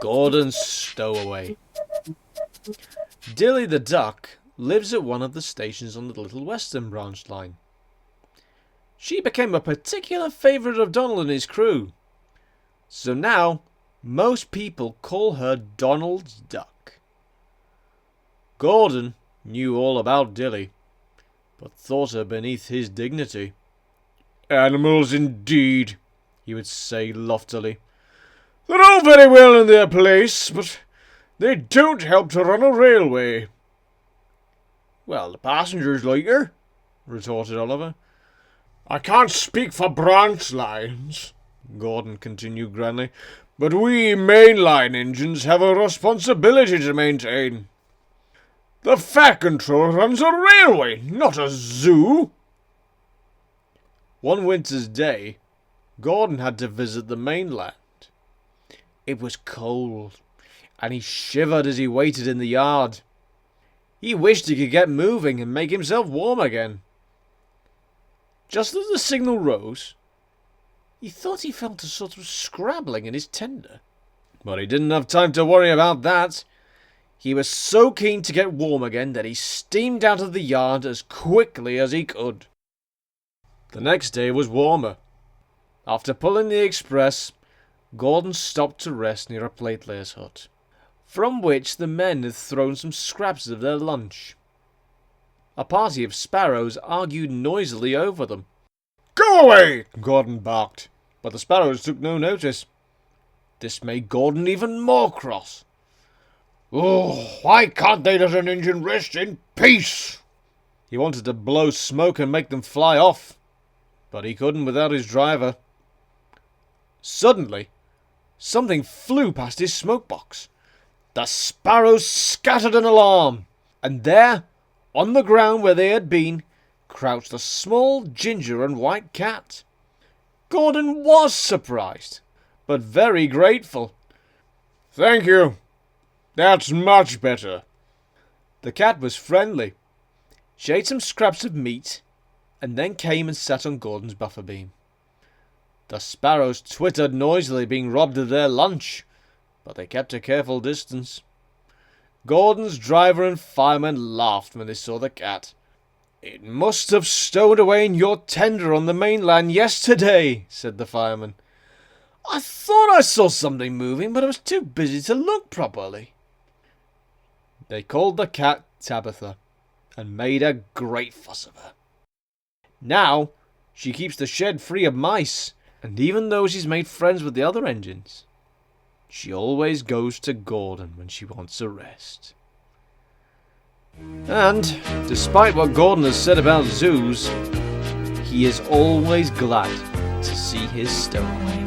Gordon Stowaway. Dilly the duck lives at one of the stations on the Little Western branch line. She became a particular favourite of Donald and his crew, so now most people call her Donald's Duck. Gordon knew all about Dilly, but thought her beneath his dignity. "Animals indeed," he would say loftily. "They're all very well in their place, but they don't help to run a railway." "Well, the passengers like her," retorted Oliver. "I can't speak for branch lines," Gordon continued grandly, "but we mainline engines have a responsibility to maintain. The Fat Control runs a railway, not a zoo." One winter's day, Gordon had to visit the mainland. It was cold, and he shivered as he waited in the yard. He wished he could get moving and make himself warm again. Just as the signal rose, he thought he felt a sort of scrabbling in his tender. But he didn't have time to worry about that. He was so keen to get warm again that he steamed out of the yard as quickly as he could. The next day was warmer. After pulling the express, Gordon stopped to rest near a platelayer's hut, from which the men had thrown some scraps of their lunch. A party of sparrows argued noisily over them. "Go away!" Gordon barked, but the sparrows took no notice. This made Gordon even more cross. "Oh, why can't they let an engine rest in peace?" He wanted to blow smoke and make them fly off, but he couldn't without his driver. Suddenly, something flew past his smoke box. The sparrows scattered in alarm, and there, on the ground where they had been, crouched a small ginger and white cat. Gordon was surprised, but very grateful. "Thank you. That's much better." The cat was friendly. She ate some scraps of meat, and then came and sat on Gordon's buffer beam. The sparrows twittered noisily, being robbed of their lunch, but they kept a careful distance. Gordon's driver and fireman laughed when they saw the cat. "It must have stowed away in your tender on the mainland yesterday," said the fireman. "I thought I saw something moving, but I was too busy to look properly." They called the cat Tabitha, and made a great fuss of her. Now she keeps the shed free of mice, and even though she's made friends with the other engines, she always goes to Gordon when she wants a rest. And, despite what Gordon has said about zoos, he is always glad to see his stowaway.